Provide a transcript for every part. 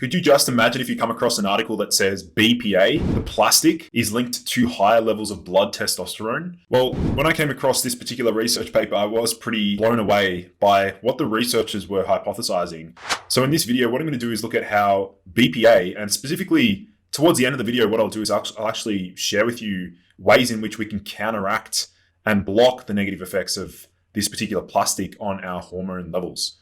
Could you just imagine if you come across an article that says BPA, the plastic, is linked to higher levels of blood testosterone? Well, when I came across this particular research paper, I was pretty blown away by what the researchers were hypothesizing. So in this video, what I'm going to do is look at how BPA, and specifically towards the end of the video, what I'll do is I'll actually share with you ways in which we can counteract and block the negative effects of this particular plastic on our hormone levels.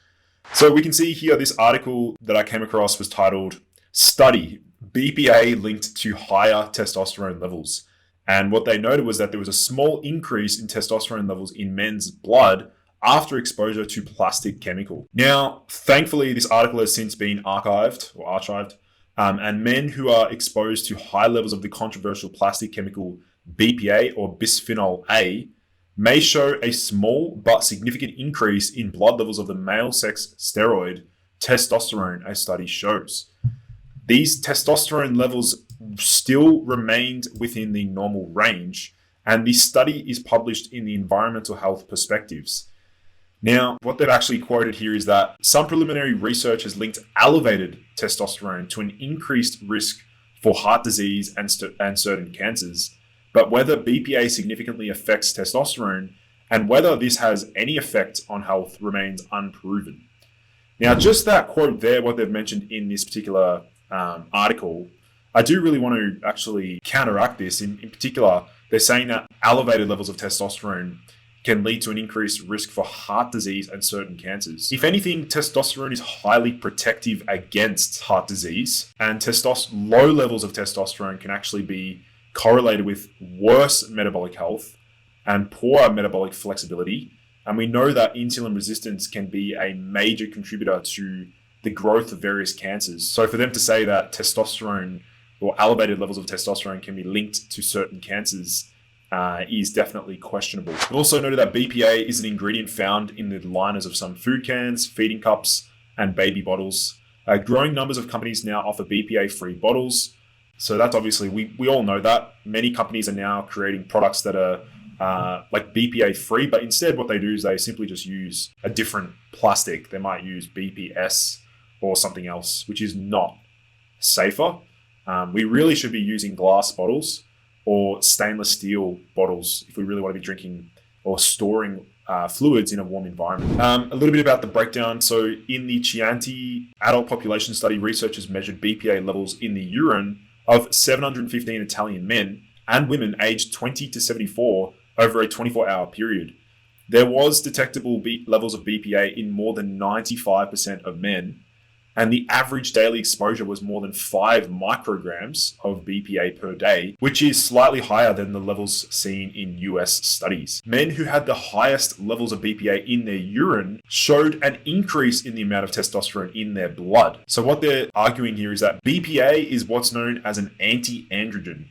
So we can see here, this article that I came across was titled, "Study, BPA linked to higher testosterone levels." And what they noted was that there was a small increase in testosterone levels in men's blood after exposure to plastic chemical. Now, thankfully, this article has since been archived, and men who are exposed to high levels of the controversial plastic chemical BPA or bisphenol A may show a small but significant increase in blood levels of the male sex steroid testosterone, a study shows. These testosterone levels still remained within the normal range, and the study is published in the Environmental Health Perspectives. Now, what they've actually quoted here is that some preliminary research has linked elevated testosterone to an increased risk for heart disease and certain cancers. But whether BPA significantly affects testosterone and whether this has any effect on health remains unproven. Now, just that quote there, what they've mentioned in this particular article, I do really want to actually counteract this. In particular, they're saying that elevated levels of testosterone can lead to an increased risk for heart disease and certain cancers. If anything, testosterone is highly protective against heart disease, and low levels of testosterone can actually be correlated with worse metabolic health and poorer metabolic flexibility. And we know that insulin resistance can be a major contributor to the growth of various cancers. So for them to say that testosterone or elevated levels of testosterone can be linked to certain cancers is definitely questionable. They've also noted that BPA is an ingredient found in the liners of some food cans, feeding cups, and baby bottles. Growing numbers of companies now offer BPA-free bottles. So that's obviously, we all know that. Many companies are now creating products that are like BPA free, but instead what they do is they simply just use a different plastic. They might use BPS or something else, which is not safer. We really should be using glass bottles or stainless steel bottles if we really want to be drinking or storing fluids in a warm environment. A little bit about the breakdown. So in the Chianti adult population study, researchers measured BPA levels in the urine of 715 Italian men and women aged 20 to 74 over a 24-hour period. There was detectable levels of BPA in more than 95% of men, and the average daily exposure was more than 5 micrograms of BPA per day, which is slightly higher than the levels seen in US studies. Men who had the highest levels of BPA in their urine showed an increase in the amount of testosterone in their blood. So what they're arguing here is that BPA is what's known as an anti-androgen.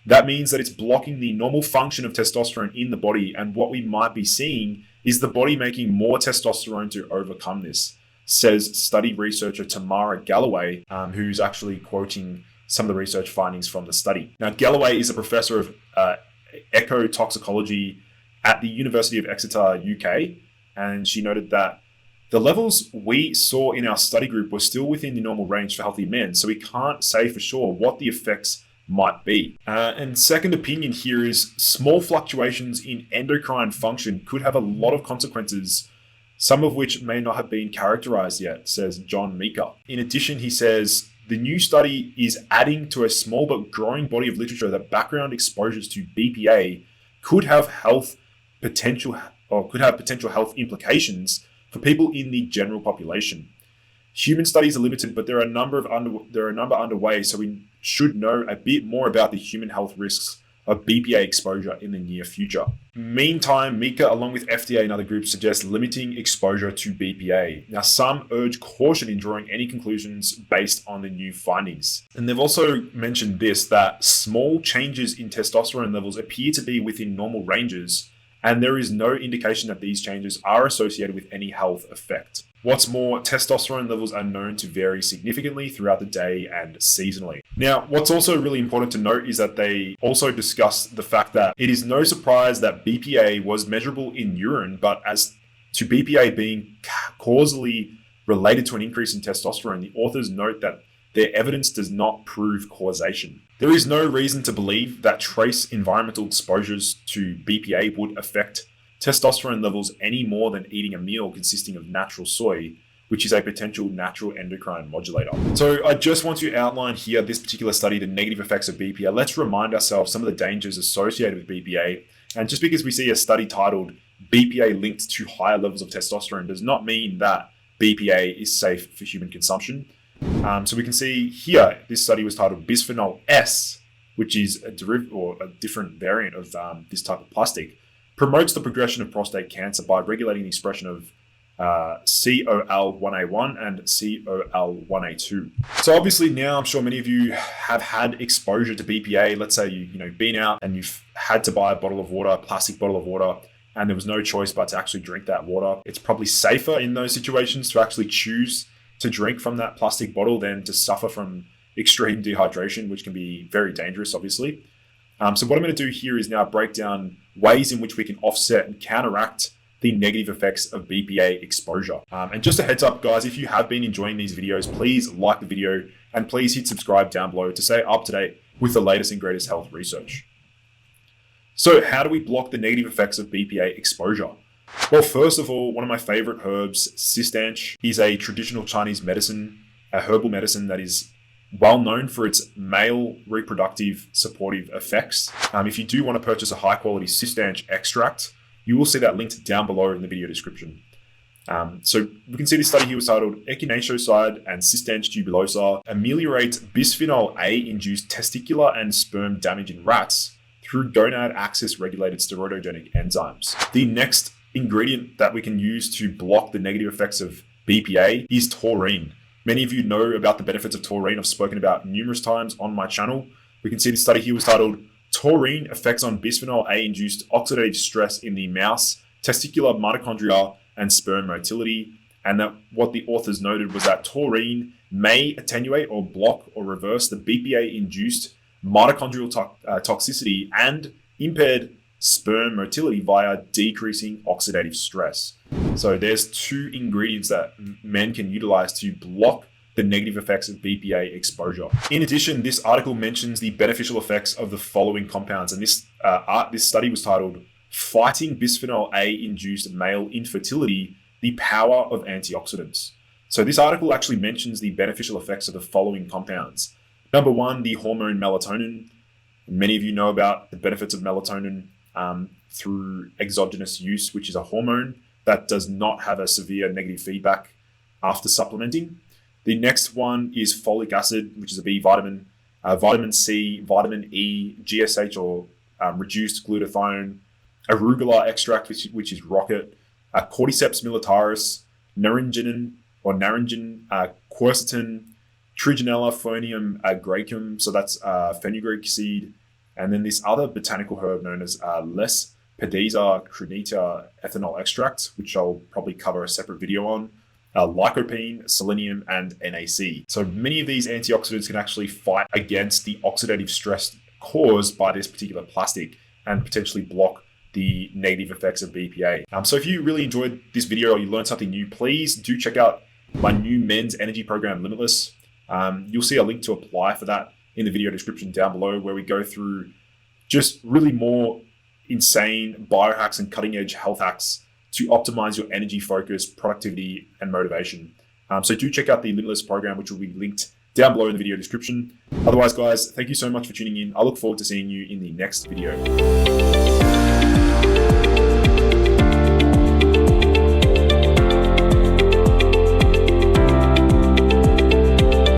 That means that it's blocking the normal function of testosterone in the body, and what we might be seeing is the body making more testosterone to overcome this, says study researcher Tamara Galloway, who's actually quoting some of the research findings from the study. Now, Galloway is a professor of ecotoxicology at the University of Exeter, UK, and she noted that the levels we saw in our study group were still within the normal range for healthy men, so we can't say for sure what the effects might be. And second opinion here is small fluctuations in endocrine function could have a lot of consequences, some of which may not have been characterized yet, says John Meeker. In addition, he says, the new study is adding to a small but growing body of literature that background exposures to BPA could have potential health implications for people in the general population. Human studies are limited, but there are a number underway, so we should know a bit more about the human health risks of BPA exposure in the near future. Meantime, Mika, along with FDA and other groups, suggest limiting exposure to BPA. Now, some urge caution in drawing any conclusions based on the new findings. And they've also mentioned this, that small changes in testosterone levels appear to be within normal ranges, and there is no indication that these changes are associated with any health effect. What's more, testosterone levels are known to vary significantly throughout the day and seasonally. Now, what's also really important to note is that they also discuss the fact that it is no surprise that BPA was measurable in urine, but as to BPA being causally related to an increase in testosterone, the authors note that their evidence does not prove causation. There is no reason to believe that trace environmental exposures to BPA would affect testosterone levels any more than eating a meal consisting of natural soy, which is a potential natural endocrine modulator. So I just want to outline here this particular study, the negative effects of BPA. Let's remind ourselves some of the dangers associated with BPA. And just because we see a study titled BPA linked to higher levels of testosterone does not mean that BPA is safe for human consumption. So we can see here, this study was titled Bisphenol S, which is a derivative or a different variant of this type of plastic, promotes the progression of prostate cancer by regulating the expression of COL1A1 and COL1A2. So obviously now I'm sure many of you have had exposure to BPA. Let's say you've been out and you've had to buy a bottle of water, a plastic bottle of water, and there was no choice but to actually drink that water. It's probably safer in those situations to actually choose to drink from that plastic bottle than to suffer from extreme dehydration, which can be very dangerous, obviously. So what I'm going to do here is now break down ways in which we can offset and counteract the negative effects of BPA exposure. And just a heads up, guys, if you have been enjoying these videos, please like the video and please hit subscribe down below to stay up to date with the latest and greatest health research. So how do we block the negative effects of BPA exposure? Well, first of all, one of my favorite herbs, cistanche, is a traditional Chinese medicine, a herbal medicine that is well known for its male reproductive supportive effects. If you do want to purchase a high quality cistanche extract, you will see that linked down below in the video description. So we can see this study here was titled Echinacea and Cistanche tubulosa ameliorate bisphenol A-induced testicular and sperm damage in rats through gonad axis regulated steroidogenic enzymes. The next ingredient that we can use to block the negative effects of BPA is taurine. Many of you know about the benefits of taurine. I've spoken about numerous times on my channel. We can see the study here was titled Taurine Effects on Bisphenol A-Induced Oxidative Stress in the Mouse, Testicular Mitochondria, and Sperm Motility. And that what the authors noted was that taurine may attenuate or block or reverse the BPA-induced mitochondrial toxicity and impaired sperm motility via decreasing oxidative stress. So there's two ingredients that men can utilize to block the negative effects of BPA exposure. In addition, this article mentions the beneficial effects of the following compounds, and this study was titled Fighting Bisphenol A-Induced Male Infertility, the Power of Antioxidants. So this article actually mentions the beneficial effects of the following compounds. Number one, the hormone melatonin. Many of you know about the benefits of melatonin through exogenous use, which is a hormone that does not have a severe negative feedback after supplementing. The next one is folic acid, which is a B vitamin, vitamin C, vitamin E, GSH or reduced glutathione, arugula extract, which is rocket, cordyceps militaris, naringin, quercetin, Trigella phonium graecum, so that's fenugreek seed, and then this other botanical herb known as Lespedeza crenata ethanol extract, which I'll probably cover a separate video on, lycopene, selenium, and NAC. So many of these antioxidants can actually fight against the oxidative stress caused by this particular plastic and potentially block the negative effects of BPA. So if you really enjoyed this video or you learned something new, please do check out my new men's energy program, Limitless. You'll see a link to apply for that in the video description down below, where we go through just really more insane biohacks and cutting edge health hacks to optimize your energy focus, productivity, and motivation. So do check out the Limitless program, which will be linked down below in the video description. Otherwise, guys, thank you so much for tuning in. I look forward to seeing you in the next video.